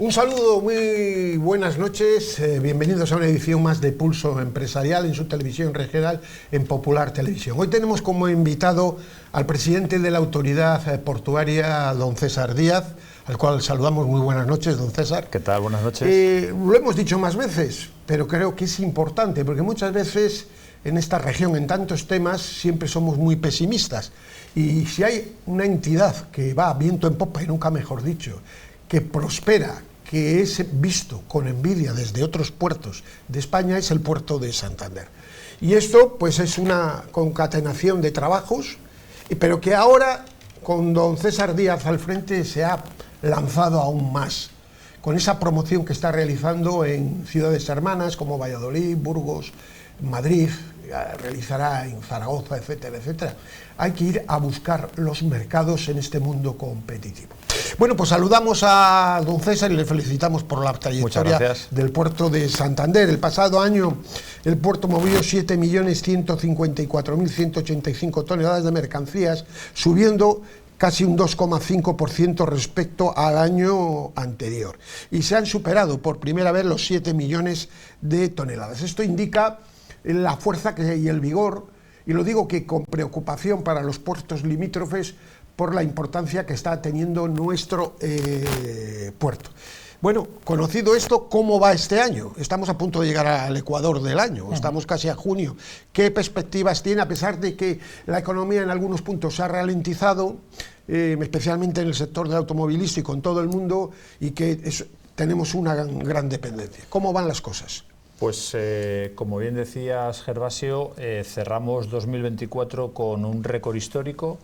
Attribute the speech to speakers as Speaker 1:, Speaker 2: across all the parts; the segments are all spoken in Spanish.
Speaker 1: Un saludo, muy buenas noches, bienvenidos a una edición más de Pulso Empresarial en su televisión regional en Popular Televisión. Hoy tenemos como invitado al presidente de la Autoridad Portuaria, don César Díaz, al cual saludamos. Muy buenas noches, don César.
Speaker 2: ¿Qué tal? Buenas noches.
Speaker 1: Lo hemos dicho más veces, pero creo que es importante, porque muchas veces en esta región, en tantos temas, siempre somos muy pesimistas. Y si hay una entidad que va viento en popa, y nunca mejor dicho, que prospera, que es visto con envidia desde otros puertos de España, es el puerto de Santander. Y esto pues es una concatenación de trabajos, pero que ahora con don César Díaz al frente se ha lanzado aún más, con esa promoción que está realizando en ciudades hermanas como Valladolid, Burgos, Madrid, realizará en Zaragoza, etcétera, etcétera. Hay que ir a buscar los mercados en este mundo competitivo. Bueno, pues saludamos a don César y le felicitamos por la trayectoria del puerto de Santander. El pasado año el puerto movió 7.154.185 toneladas de mercancías, subiendo casi un 2,5% respecto al año anterior. Y se han superado por primera vez los 7 millones de toneladas. Esto indica la fuerza y el vigor, y lo digo que con preocupación para los puertos limítrofes por la importancia que está teniendo nuestro puerto. Bueno, conocido esto, ¿cómo va este año? Estamos a punto de llegar al ecuador del año, estamos casi a junio. ¿Qué perspectivas tiene, a pesar de que la economía en algunos puntos se ha ralentizado, especialmente en el sector del automovilístico en todo el mundo, y que tenemos una gran dependencia? ¿Cómo van las cosas?
Speaker 2: Pues como bien decías, Gervasio, cerramos 2024 con un récord histórico,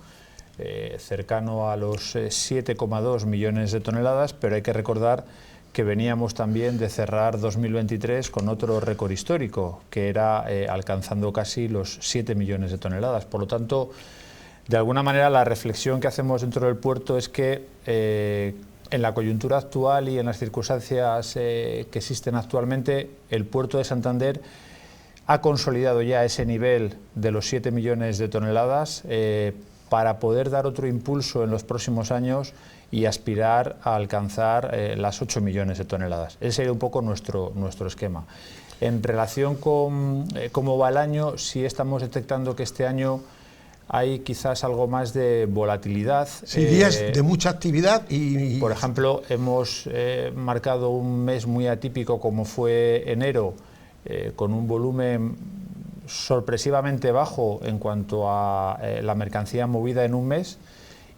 Speaker 2: cercano a los 7,2 millones de toneladas, pero hay que recordar que veníamos también de cerrar 2023 con otro récord histórico, que era alcanzando casi los 7 millones de toneladas. Por lo tanto, de alguna manera la reflexión que hacemos dentro del puerto es que en la coyuntura actual y en las circunstancias que existen actualmente, el puerto de Santander ha consolidado ya ese nivel de los 7 millones de toneladas para poder dar otro impulso en los próximos años y aspirar a alcanzar las 8 millones de toneladas. Ese sería un poco nuestro esquema. En relación con cómo va el año, sí estamos detectando que este año hay quizás algo más de volatilidad.
Speaker 1: Sí, días de mucha actividad y...
Speaker 2: Por ejemplo, hemos marcado un mes muy atípico como fue enero, con un volumen sorpresivamente bajo en cuanto a la mercancía movida en un mes,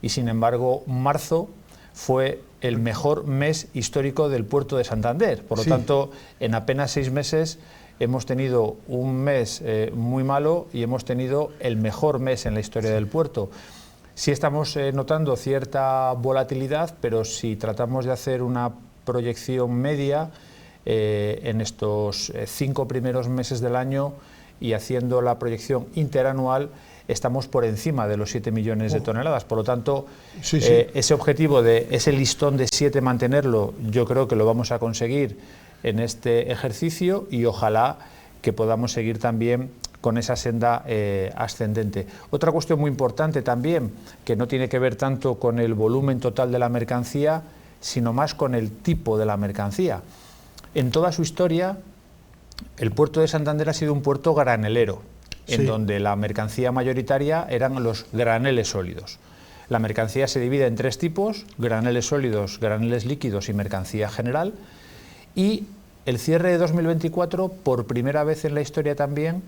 Speaker 2: y sin embargo marzo fue el mejor mes histórico del puerto de Santander. Por lo tanto, en apenas 6 meses hemos tenido un mes muy malo y hemos tenido el mejor mes en la historia del puerto. Sí estamos notando cierta volatilidad, pero si tratamos de hacer una proyección media en estos 5 primeros meses del año y haciendo la proyección interanual, estamos por encima de los 7 millones de toneladas. Por lo tanto, ese objetivo de ese listón de 7, mantenerlo, yo creo que lo vamos a conseguir en este ejercicio, y ojalá que podamos seguir también con esa senda ascendente. Otra cuestión muy importante también, que no tiene que ver tanto con el volumen total de la mercancía, sino más con el tipo de la mercancía. En toda su historia, el puerto de Santander ha sido un puerto granelero, en donde la mercancía mayoritaria eran los graneles sólidos. La mercancía se divide en 3 tipos: graneles sólidos, graneles líquidos y mercancía general. Y el cierre de 2024, por primera vez en la historia también,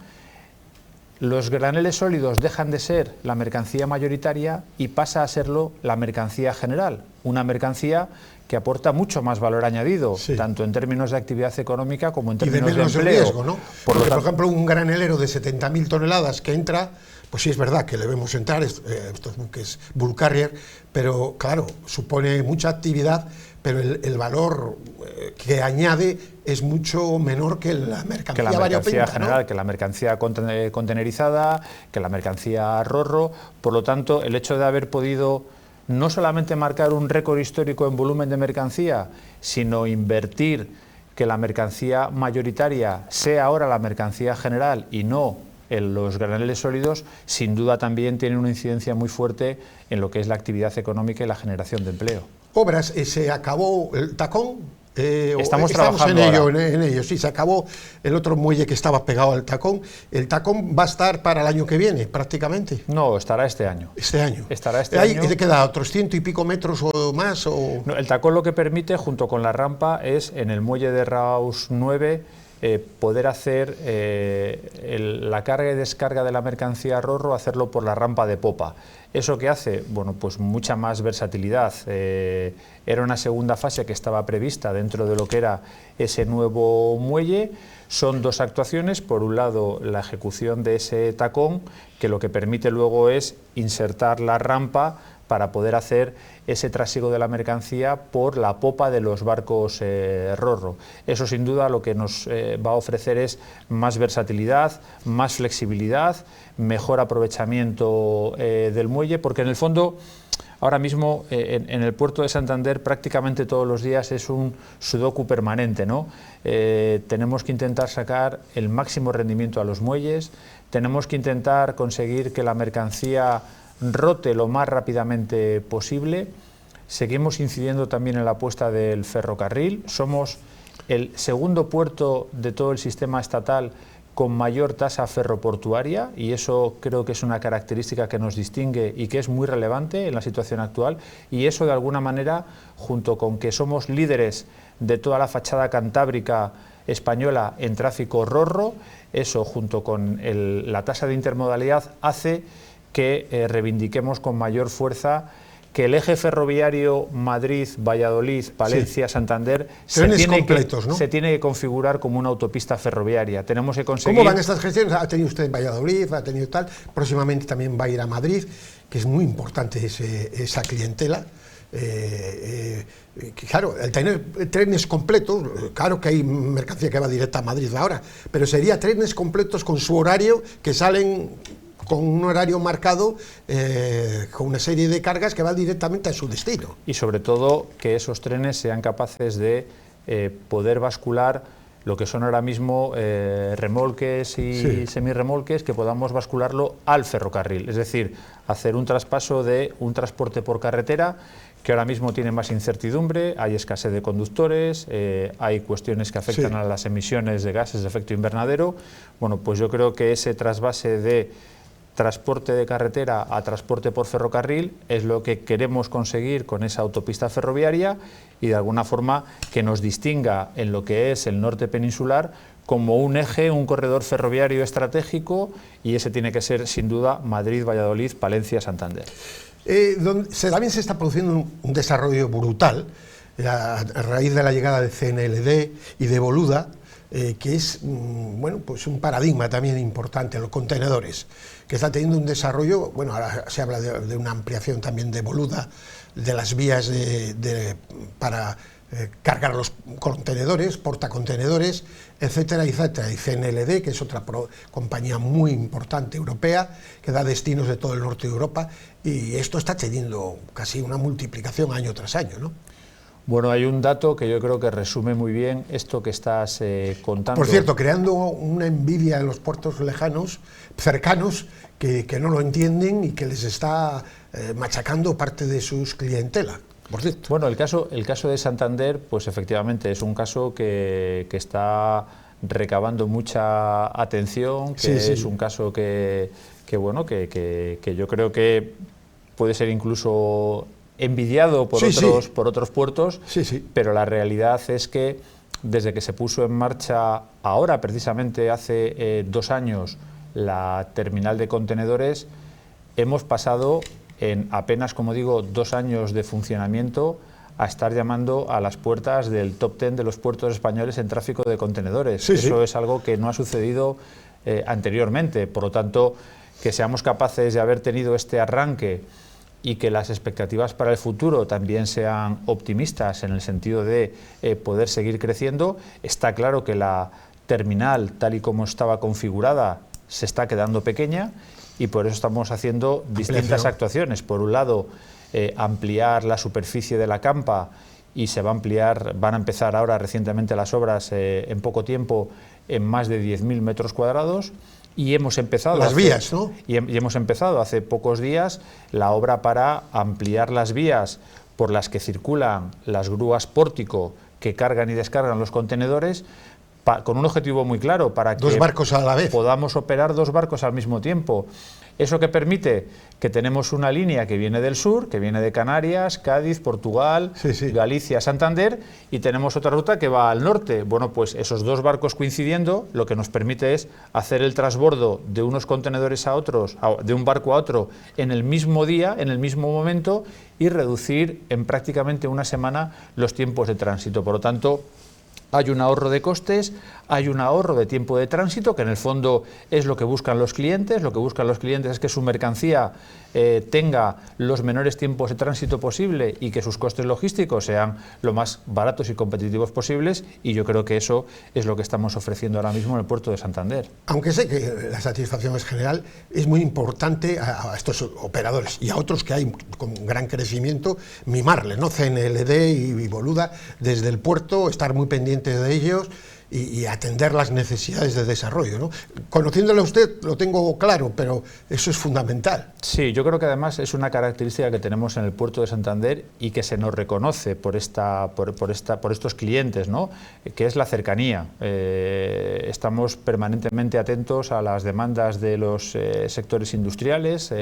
Speaker 2: los graneles sólidos dejan de ser la mercancía mayoritaria y pasa a serlo la mercancía general, una mercancía que aporta mucho más valor añadido, tanto en términos de actividad económica como en términos de empleo.
Speaker 1: Riesgo, ¿no? Por ejemplo, un granelero de 70.000 toneladas que entra, pues sí es verdad que le vemos entrar estos buques Bulk Carrier, pero claro, supone mucha actividad, pero el valor que añade es mucho menor que la mercancía
Speaker 2: general,
Speaker 1: ¿no?
Speaker 2: Que la mercancía contenerizada, que la mercancía ro-ro. Por lo tanto, el hecho de haber podido no solamente marcar un récord histórico en volumen de mercancía, sino invertir que la mercancía mayoritaria sea ahora la mercancía general y no en los graneles sólidos, sin duda también tiene una incidencia muy fuerte en lo que es la actividad económica y la generación de empleo.
Speaker 1: Obras, se acabó el tacón,
Speaker 2: Estamos trabajando
Speaker 1: en ello. Sí, se acabó el otro muelle que estaba pegado al tacón. ¿El tacón va a estar para el año que viene, prácticamente?
Speaker 2: No, estará este año.
Speaker 1: Este año.
Speaker 2: Estará este año.
Speaker 1: ¿Te queda otros 100 y pico metros o más? O...
Speaker 2: No, el tacón lo que permite, junto con la rampa, es en el muelle de Raus 9 poder hacer la carga y descarga de la mercancía ro-ro, hacerlo por la rampa de popa. ¿Eso qué hace? Bueno, pues mucha más versatilidad. Era una segunda fase que estaba prevista dentro de lo que era ese nuevo muelle. Son dos actuaciones: por un lado la ejecución de ese tacón, que lo que permite luego es insertar la rampa para poder hacer ese trasiego de la mercancía por la popa de los barcos ro-ro. Eso sin duda lo que nos va a ofrecer es más versatilidad, más flexibilidad, mejor aprovechamiento del muelle, porque en el fondo ahora mismo en el puerto de Santander prácticamente todos los días es un sudoku permanente, ¿no? Tenemos que intentar sacar el máximo rendimiento a los muelles, tenemos que intentar conseguir que la mercancía rote lo más rápidamente posible. Seguimos incidiendo también en la apuesta del ferrocarril. Somos el segundo puerto de todo el sistema estatal con mayor tasa ferroportuaria, y eso creo que es una característica que nos distingue y que es muy relevante en la situación actual, y eso de alguna manera, junto con que somos líderes de toda la fachada cantábrica española en tráfico ro-ro, eso junto con la tasa de intermodalidad hace que reivindiquemos con mayor fuerza que el eje ferroviario Madrid, Valladolid, Palencia, sí, Santander se tiene que configurar como una autopista ferroviaria. Tenemos que conseguir...
Speaker 1: ¿Cómo van estas gestiones? Ha tenido usted en Valladolid, ha tenido tal, próximamente también va a ir a Madrid, que es muy importante esa clientela. Claro, el tener trenes completos, claro que hay mercancía que va directa a Madrid ahora, pero sería trenes completos con su horario, que salen con un horario marcado, con una serie de cargas que van directamente a su destino.
Speaker 2: Y sobre todo que esos trenes sean capaces de poder bascular lo que son ahora mismo remolques y semirremolques, que podamos bascularlo al ferrocarril, es decir, hacer un traspaso de un transporte por carretera que ahora mismo tiene más incertidumbre, hay escasez de conductores, hay cuestiones que afectan a las emisiones de gases de efecto invernadero. Bueno, pues yo creo que ese trasvase de transporte de carretera a transporte por ferrocarril es lo que queremos conseguir con esa autopista ferroviaria, y de alguna forma que nos distinga en lo que es el norte peninsular como un eje, un corredor ferroviario estratégico, y ese tiene que ser sin duda Madrid, Valladolid, Palencia, Santander.
Speaker 1: También se está produciendo un desarrollo brutal a raíz de la llegada de CNLD y de Boluda, que es bueno, pues un paradigma también importante, los contenedores, que está teniendo un desarrollo. Bueno, ahora se habla de una ampliación también de Boluda, de las vías para cargar los contenedores, portacontenedores, etcétera, etcétera. Y CNLD, que es otra compañía muy importante europea, que da destinos de todo el norte de Europa, y esto está teniendo casi una multiplicación año tras año, ¿no?
Speaker 2: Bueno, hay un dato que yo creo que resume muy bien esto que estás contando.
Speaker 1: Por cierto, creando una envidia en los puertos cercanos, que no lo entienden y que les está machacando parte de sus clientela. Por cierto.
Speaker 2: Bueno, el caso de Santander, pues efectivamente es un caso que está recabando mucha atención, que es un caso que yo creo que puede ser incluso envidiado por otros puertos, pero la realidad es que desde que se puso en marcha ahora, precisamente hace 2 años, la terminal de contenedores, hemos pasado en apenas, como digo, 2 años de funcionamiento a estar llamando a las puertas del top 10 de los puertos españoles en tráfico de contenedores. Eso es algo que no ha sucedido anteriormente. Por lo tanto, que seamos capaces de haber tenido este arranque y que las expectativas para el futuro también sean optimistas en el sentido de poder seguir creciendo. Está claro que la terminal, tal y como estaba configurada, se está quedando pequeña, y por eso estamos haciendo distintas actuaciones. Por un lado, ampliar la superficie de la campa, y van a empezar ahora recientemente las obras en poco tiempo en más de 10.000 metros cuadrados. Y hemos empezado
Speaker 1: las vías, ¿no?
Speaker 2: Y hemos empezado hace pocos días la obra para ampliar las vías por las que circulan las grúas Pórtico, que cargan y descargan los contenedores, con un objetivo muy claro, para que
Speaker 1: dos barcos a la vez
Speaker 2: podamos operar 2 barcos al mismo tiempo. ¿Eso qué permite? Que tenemos una línea que viene del sur, que viene de Canarias, Cádiz, Portugal, Galicia, Santander, y tenemos otra ruta que va al norte. Bueno, pues esos 2 barcos coincidiendo, lo que nos permite es hacer el transbordo de unos contenedores a otros, de un barco a otro, en el mismo día, en el mismo momento, y reducir en prácticamente una semana los tiempos de tránsito. Por lo tanto, hay un ahorro de costes, hay un ahorro de tiempo de tránsito, que en el fondo es lo que buscan los clientes. Lo que buscan los clientes es que su mercancía tenga los menores tiempos de tránsito posible y que sus costes logísticos sean lo más baratos y competitivos posibles, y yo creo que eso es lo que estamos ofreciendo ahora mismo en el puerto de Santander.
Speaker 1: Aunque sé que la satisfacción es general, es muy importante a estos operadores y a otros que hay con gran crecimiento, mimarles, ¿no? CNLD y Boluda, desde el puerto, estar muy pendiente de ellos y atender las necesidades de desarrollo, ¿no? Conociéndole a usted lo tengo claro, pero eso es fundamental.
Speaker 2: Sí, yo creo que además es una característica que tenemos en el puerto de Santander y que se nos reconoce por estos clientes, ¿no? Que es la cercanía. Estamos permanentemente atentos a las demandas de los sectores industriales,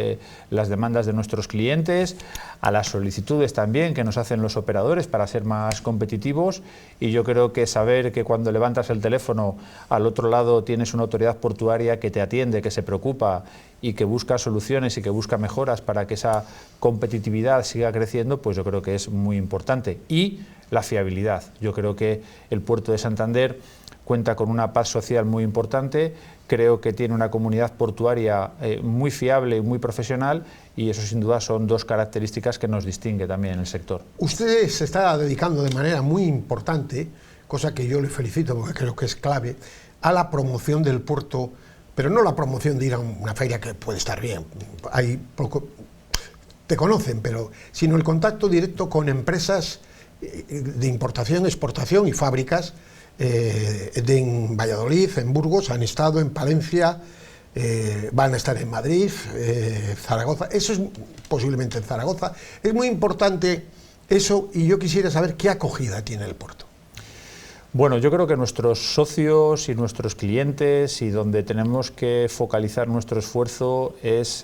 Speaker 2: las demandas de nuestros clientes, a las solicitudes también que nos hacen los operadores para ser más competitivos, y yo creo que saber que cuando levantas el teléfono al otro lado tienes una autoridad portuaria que te atiende, que se preocupa y que busca soluciones y que busca mejoras para que esa competitividad siga creciendo, pues yo creo que es muy importante. Y la fiabilidad. Yo creo que el puerto de Santander cuenta con una paz social muy importante, creo que tiene una comunidad portuaria muy fiable y muy profesional, y eso sin duda son 2 características que nos distingue también en el sector.
Speaker 1: Usted se está dedicando de manera muy importante, cosa que yo le felicito porque creo que es clave, a la promoción del puerto, pero no la promoción de ir a una feria, que puede estar bien, hay poco, te conocen, pero sino el contacto directo con empresas de importación, exportación y fábricas en Valladolid, en Burgos, han estado en Palencia, van a estar en Madrid, Zaragoza, eso es posiblemente en Zaragoza. Es muy importante eso, y yo quisiera saber qué acogida tiene el puerto.
Speaker 2: Bueno, yo creo que nuestros socios y nuestros clientes, y donde tenemos que focalizar nuestro esfuerzo, es,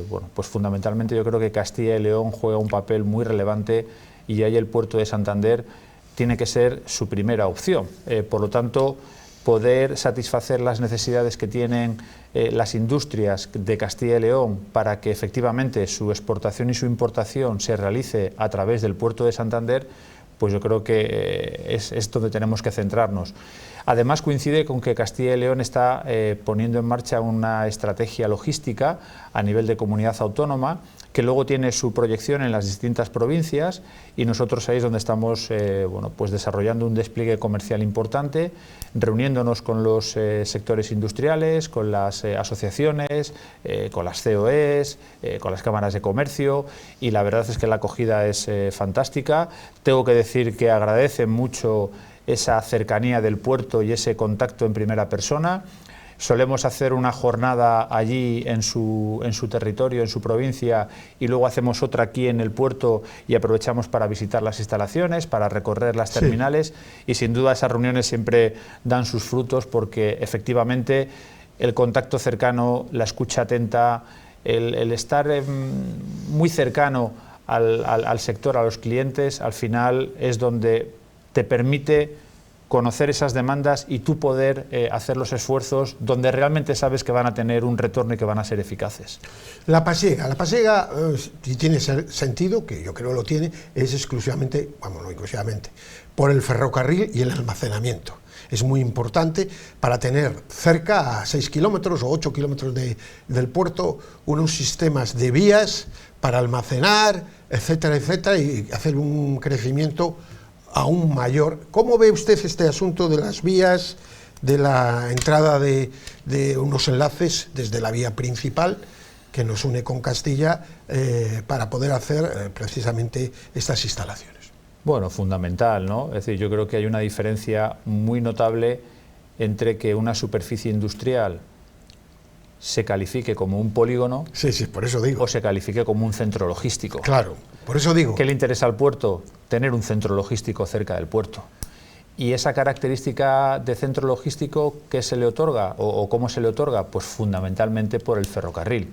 Speaker 2: bueno, pues fundamentalmente yo creo que Castilla y León juega un papel muy relevante, y ahí el puerto de Santander tiene que ser su primera opción. Por lo tanto, poder satisfacer las necesidades que tienen las industrias de Castilla y León para que efectivamente su exportación y su importación se realice a través del puerto de Santander, pues yo creo que es donde tenemos que centrarnos. Además, coincide con que Castilla y León está poniendo en marcha una estrategia logística a nivel de comunidad autónoma, que luego tiene su proyección en las distintas provincias, y nosotros ahí es donde estamos bueno, pues desarrollando un despliegue comercial importante, reuniéndonos con los sectores industriales, con las asociaciones, con las COEs, con las cámaras de comercio, y la verdad es que la acogida es fantástica. Tengo que decir que agradecen mucho esa cercanía del puerto y ese contacto en primera persona. Solemos hacer una jornada allí en su territorio, en su provincia, y luego hacemos otra aquí en el puerto, y aprovechamos para visitar las instalaciones, para recorrer las terminales, y sin duda esas reuniones siempre dan sus frutos, porque efectivamente el contacto cercano, la escucha atenta, el estar muy cercano al sector, a los clientes, al final es donde te permite conocer esas demandas y tú poder hacer los esfuerzos donde realmente sabes que van a tener un retorno y que van a ser eficaces.
Speaker 1: La pasiega, si tiene sentido, que yo creo lo tiene, es exclusivamente, vamos, no exclusivamente, por el ferrocarril y el almacenamiento. Es muy importante para tener cerca, a 6 kilómetros o 8 kilómetros del puerto, unos sistemas de vías para almacenar, etcétera, etcétera, y hacer un crecimiento aún mayor. ¿Cómo ve usted este asunto de las vías, de la entrada de unos enlaces desde la vía principal que nos une con Castilla para poder hacer precisamente estas instalaciones?
Speaker 2: Bueno, fundamental, ¿no? Es decir, yo creo que hay una diferencia muy notable entre que una superficie industrial se califique como un polígono,
Speaker 1: sí, por eso digo,
Speaker 2: o se califique como un centro logístico.
Speaker 1: Claro, por eso digo.
Speaker 2: ¿Qué le interesa al puerto? Tener un centro logístico cerca del puerto. Y esa característica de centro logístico, ¿qué se le otorga o cómo se le otorga? Pues fundamentalmente por el ferrocarril.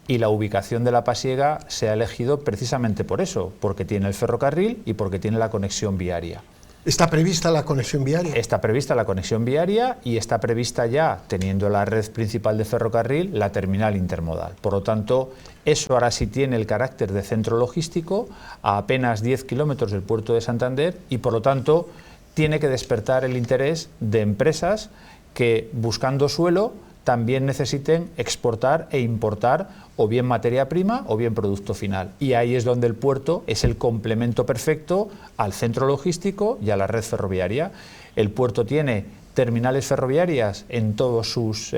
Speaker 2: Y la ubicación de La Pasiega se ha elegido precisamente por eso, porque tiene el ferrocarril y porque tiene la conexión viaria.
Speaker 1: ¿Está prevista la conexión viaria?
Speaker 2: Está prevista la conexión viaria y está prevista ya, teniendo la red principal de ferrocarril, la terminal intermodal. Por lo tanto, eso ahora sí tiene el carácter de centro logístico a apenas 10 kilómetros del puerto de Santander y, por lo tanto, tiene que despertar el interés de empresas que, buscando suelo, también necesiten exportar e importar o bien materia prima o bien producto final. Y ahí es donde el puerto es el complemento perfecto al centro logístico y a la red ferroviaria. El puerto tiene terminales ferroviarias en todas sus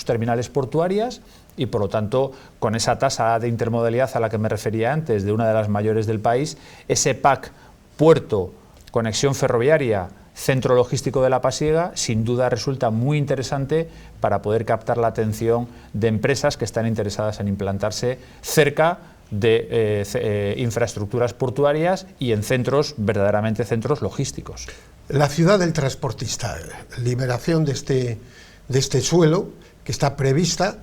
Speaker 2: terminales portuarias y, por lo tanto, con esa tasa de intermodalidad a la que me refería antes, de una de las mayores del país, ese pack puerto, conexión ferroviaria, centro logístico de La Pasiega, sin duda resulta muy interesante para poder captar la atención de empresas que están interesadas en implantarse cerca de infraestructuras portuarias y en centros, verdaderamente centros logísticos.
Speaker 1: La ciudad del transportista, liberación de este suelo que está prevista,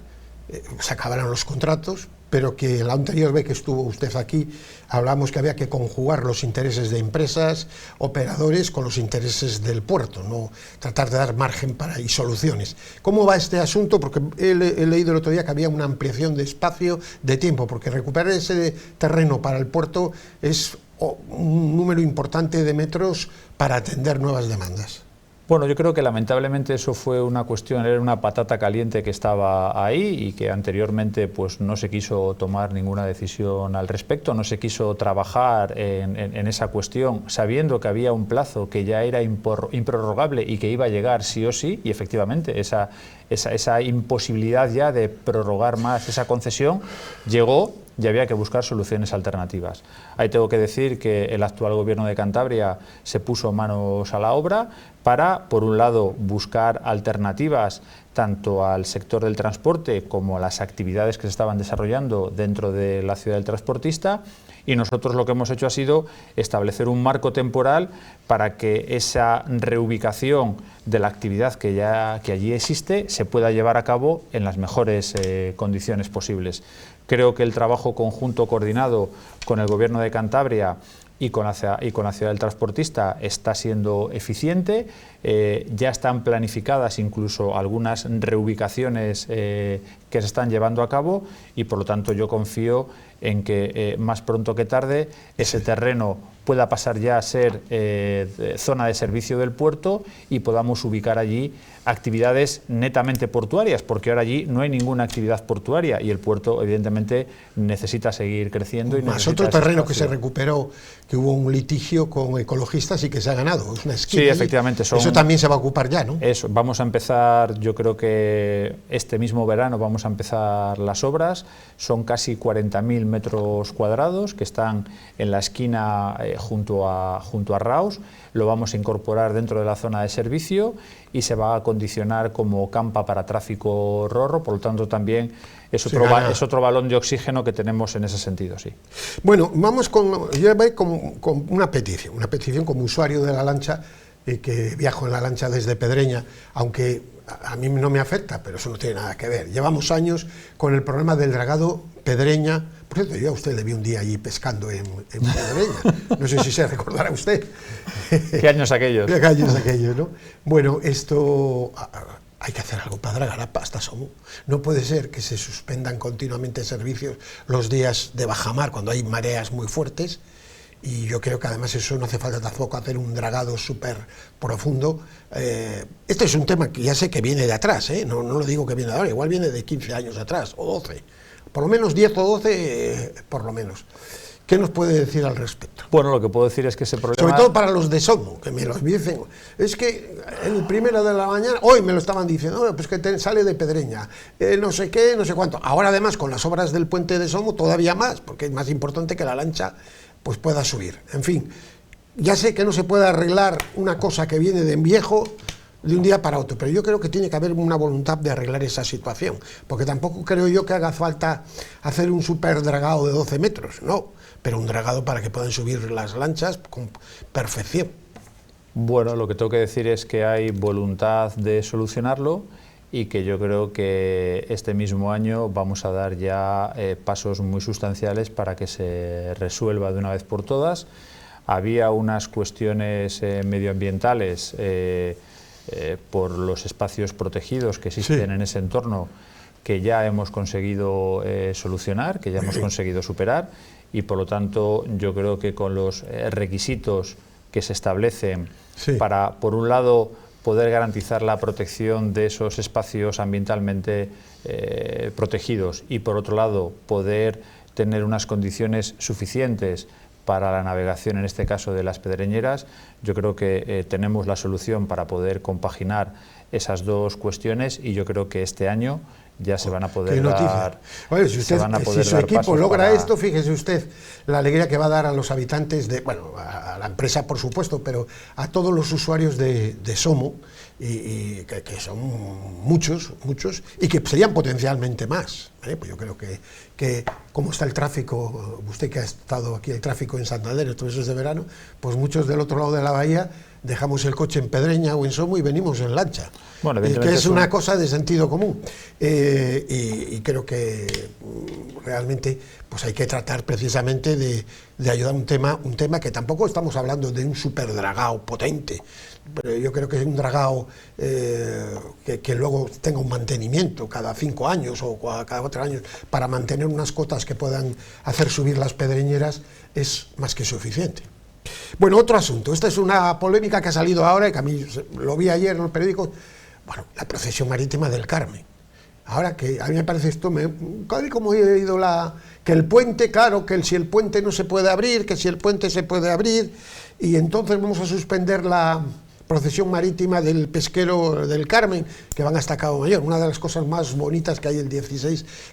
Speaker 1: se acabarán los contratos, pero que la anterior vez que estuvo usted aquí hablamos que había que conjugar los intereses de empresas, operadores con los intereses del puerto, no tratar de dar margen y soluciones. ¿Cómo va este asunto? Porque he leído el otro día que había una ampliación de espacio, de tiempo, porque recuperar ese terreno para el puerto es un número importante de metros para atender nuevas demandas.
Speaker 2: Bueno, yo creo que lamentablemente eso fue una cuestión, era una patata caliente que estaba ahí y que anteriormente pues no se quiso tomar ninguna decisión al respecto, no se quiso trabajar en esa cuestión, sabiendo que había un plazo que ya era improrrogable y que iba a llegar sí o sí, y efectivamente esa imposibilidad ya de prorrogar más esa concesión llegó. Y había que buscar soluciones alternativas. Ahí tengo que decir que el actual gobierno de Cantabria se puso manos a la obra para, por un lado, buscar alternativas tanto al sector del transporte como a las actividades que se estaban desarrollando dentro de la ciudad del transportista, y nosotros lo que hemos hecho ha sido establecer un marco temporal para que esa reubicación de la actividad que allí existe se pueda llevar a cabo en las mejores condiciones posibles. Creo que el trabajo conjunto coordinado con el Gobierno de Cantabria y con la ciudad del transportista está siendo eficiente. Ya están planificadas incluso algunas reubicaciones que se están llevando a cabo y, por lo tanto, yo confío en que más pronto que tarde ese terreno pueda pasar ya a ser zona de servicio del puerto y podamos ubicar allí actividades netamente portuarias, porque ahora allí no hay ninguna actividad portuaria y el puerto evidentemente necesita seguir creciendo. Y
Speaker 1: más otro terreno que se recuperó, que hubo un litigio con ecologistas y que se ha ganado, es una esquina.
Speaker 2: Sí, efectivamente.
Speaker 1: Eso también se va a ocupar ya, ¿no?
Speaker 2: Eso, vamos a empezar, yo creo que este mismo verano vamos a empezar las obras, son casi 40.000 metros cuadrados que están en la esquina junto a Raus, lo vamos a incorporar dentro de la zona de servicio y se va a acondicionar como campa para tráfico rorro, por lo tanto también es otro balón de oxígeno que tenemos en ese sentido, sí.
Speaker 1: Bueno, vamos con una petición como usuario de la lancha, que viajo en la lancha desde Pedreña, aunque a mí no me afecta, pero eso no tiene nada que ver. Llevamos años con el problema del dragado Pedreña. Por cierto, yo a usted le vi un día allí pescando en Pedreña. No sé si se recordará usted.
Speaker 2: ¿Qué años aquellos?
Speaker 1: ¿Qué años aquellos, no? Bueno, esto... Hay que hacer algo para dragar a pasta, Somo. No puede ser que se suspendan continuamente servicios los días de bajamar, cuando hay mareas muy fuertes. Y yo creo que además eso no hace falta tampoco hacer un dragado súper profundo. Este es un tema que ya sé que viene de atrás, no lo digo que viene de ahora, igual viene de 15 años atrás, o 12. Por lo menos 10 o 12, por lo menos. ¿Qué nos puede decir al respecto?
Speaker 2: Bueno, lo que puedo decir es que ese problema...
Speaker 1: Sobre todo para los de Somo, que me lo dicen. Es que en el primero de la mañana, hoy me lo estaban diciendo, pues que sale de Pedreña, no sé qué, no sé cuánto. Ahora además con las obras del puente de Somo todavía más, porque es más importante que la lancha pues pueda subir. En fin, ya sé que no se puede arreglar una cosa que viene de viejo, de un día para otro, pero yo creo que tiene que haber una voluntad de arreglar esa situación, porque tampoco creo yo que haga falta hacer un super dragado de 12 metros, no, pero un dragado para que puedan subir las lanchas con perfección.
Speaker 2: Bueno, lo que tengo que decir es que hay voluntad de solucionarlo y que yo creo que este mismo año vamos a dar ya pasos muy sustanciales para que se resuelva de una vez por todas. Había unas cuestiones medioambientales por los espacios protegidos que existen en ese entorno que ya hemos conseguido solucionar, que ya hemos conseguido superar, y por lo tanto yo creo que con los requisitos que se establecen para, por un lado, poder garantizar la protección de esos espacios ambientalmente protegidos y, por otro lado, poder tener unas condiciones suficientes para la navegación, en este caso de las pedreñeras, yo creo que tenemos la solución para poder compaginar esas dos cuestiones, y yo creo que este año ya se van a poder dar.
Speaker 1: Oye, si su equipo logra esto, fíjese usted la alegría que va a dar a los habitantes de, bueno, a la empresa por supuesto, pero a todos los usuarios de Somo, y que son muchos, y que serían potencialmente más. Pues yo creo que como está el tráfico, usted que ha estado aquí, el tráfico en Santander estos meses de verano, pues muchos del otro lado de la bahía dejamos el coche en Pedreña o en Somo y venimos en lancha. Bueno, que es una cosa de sentido común. Y creo que realmente pues hay que tratar precisamente de ayudar un tema que tampoco estamos hablando de un superdragado potente, pero yo creo que es un dragado que luego tenga un mantenimiento cada 5 años o cada 4 años para mantener unas cotas que puedan hacer subir las pedreñeras es más que suficiente. Bueno, otro asunto, esta es una polémica que ha salido ahora y que a mí lo vi ayer en los periódicos. Bueno, la procesión marítima del Carmen. Ahora que a mí me parece esto, como he oído que el puente, claro, que si el puente no se puede abrir, que si el puente se puede abrir, y entonces vamos a suspender la procesión marítima del pesquero del Carmen, que van hasta Cabo Mayor, una de las cosas más bonitas que hay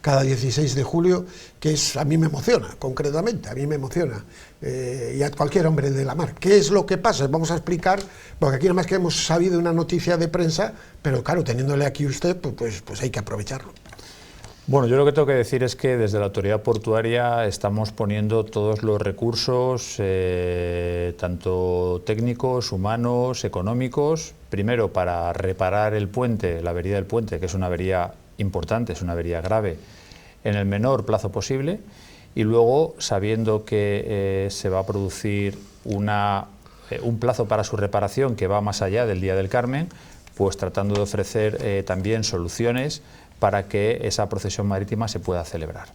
Speaker 1: cada 16 de julio, que a mí me emociona, concretamente, a mí me emociona, y a cualquier hombre de la mar. ¿Qué es lo que pasa? Vamos a explicar, porque aquí nada más que hemos sabido una noticia de prensa, pero claro, teniéndole aquí usted, pues hay que aprovecharlo.
Speaker 2: Bueno, yo lo que tengo que decir es que desde la autoridad portuaria estamos poniendo todos los recursos, tanto técnicos, humanos, económicos, primero para reparar el puente, la avería del puente, que es una avería importante, es una avería grave, en el menor plazo posible, y luego, sabiendo que se va a producir un plazo para su reparación que va más allá del Día del Carmen, pues tratando de ofrecer también soluciones para que esa procesión marítima se pueda celebrar.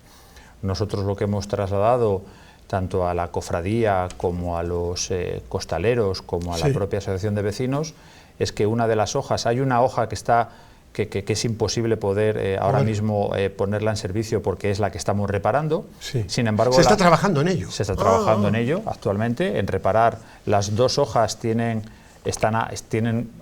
Speaker 2: Nosotros lo que hemos trasladado tanto a la cofradía como a los costaleros, como a la propia asociación de vecinos, es que una de las hojas, hay una hoja que es imposible poder ahora mismo ponerla en servicio porque es la que estamos reparando. Sin embargo,
Speaker 1: se está trabajando en ello.
Speaker 2: Se está trabajando en ello actualmente, en reparar. Las dos hojas tienen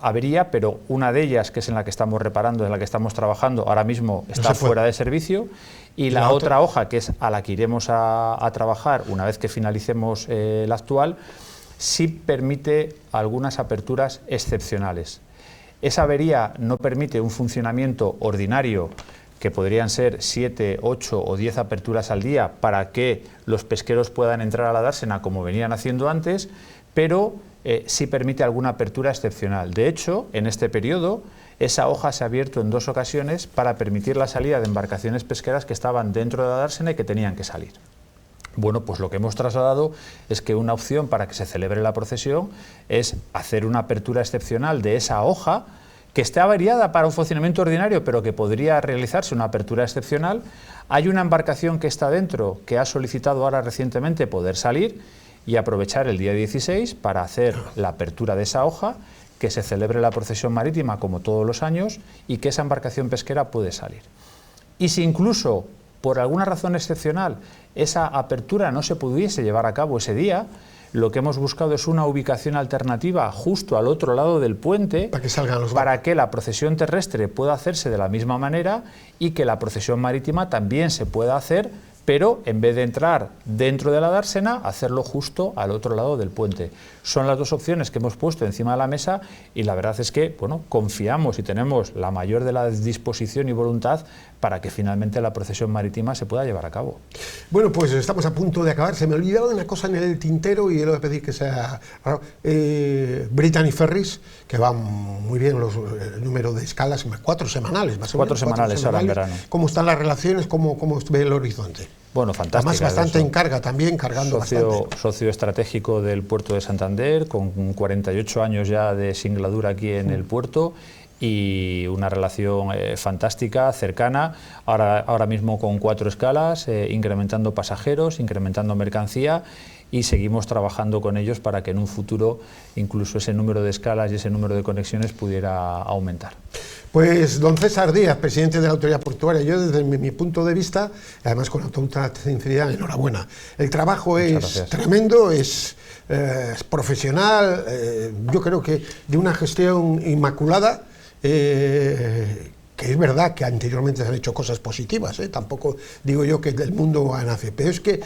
Speaker 2: avería, pero una de ellas, que es en la que estamos reparando, en la que estamos trabajando, ahora mismo está fuera de servicio, y la otra hoja, que es a la que iremos a trabajar una vez que finalicemos la actual, sí permite algunas aperturas excepcionales. Esa avería no permite un funcionamiento ordinario, que podrían ser 7, 8 o 10 aperturas al día para que los pesqueros puedan entrar a la dársena como venían haciendo antes, pero sí permite alguna apertura excepcional. De hecho, en este periodo, esa hoja se ha abierto en 2 ocasiones para permitir la salida de embarcaciones pesqueras que estaban dentro de la dársena y que tenían que salir. Bueno, pues lo que hemos trasladado es que una opción para que se celebre la procesión es hacer una apertura excepcional de esa hoja que esté averiada para un funcionamiento ordinario, pero que podría realizarse una apertura excepcional. Hay una embarcación que está dentro, que ha solicitado ahora recientemente poder salir y aprovechar el día 16 para hacer la apertura de esa hoja, que se celebre la procesión marítima como todos los años y que esa embarcación pesquera puede salir. Y si incluso por alguna razón excepcional esa apertura no se pudiese llevar a cabo ese día, lo que hemos buscado es una ubicación alternativa justo al otro lado del puente
Speaker 1: para que salgan los
Speaker 2: para que la procesión terrestre pueda hacerse de la misma manera y que la procesión marítima también se pueda hacer, pero en vez de entrar dentro de la dársena, hacerlo justo al otro lado del puente. Son las dos opciones que hemos puesto encima de la mesa y la verdad es que, bueno, confiamos y tenemos la mayor de la disposición y voluntad para que finalmente la procesión marítima se pueda llevar a cabo.
Speaker 1: Bueno, pues estamos a punto de acabar. Se me olvidaba una cosa en el tintero y le voy a pedir que sea Brittany Ferries, que va muy bien el número de escalas, 4 semanales más o menos.
Speaker 2: 4 semanales ahora en verano.
Speaker 1: ¿Cómo están las relaciones? ¿Cómo ve el horizonte?
Speaker 2: Bueno, fantástico.
Speaker 1: Además, bastante en carga también, cargando bastante.
Speaker 2: Socio estratégico del puerto de Santander, con 48 años ya de singladura aquí en el puerto y una relación fantástica, cercana, ahora mismo con 4 escalas, incrementando pasajeros, incrementando mercancía y seguimos trabajando con ellos para que en un futuro incluso ese número de escalas y ese número de conexiones pudiera aumentar.
Speaker 1: Pues don César Díaz, presidente de la Autoridad Portuaria, yo desde mi punto de vista, además con absoluta sinceridad, enhorabuena. El trabajo es tremendo, es profesional, yo creo que de una gestión inmaculada, que es verdad que anteriormente se han hecho cosas positivas, tampoco digo yo que del mundo nace, pero es que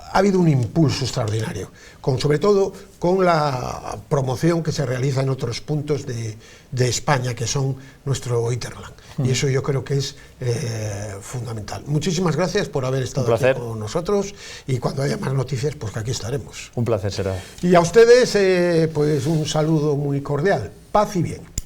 Speaker 1: ha habido un impulso extraordinario, sobre todo con la promoción que se realiza en otros puntos de España, que son nuestro hinterland. Y eso yo creo que es fundamental. Muchísimas gracias por haber estado aquí con nosotros y cuando haya más noticias, pues que aquí estaremos.
Speaker 2: Un placer será.
Speaker 1: Y a ustedes, pues un saludo muy cordial. Paz y bien.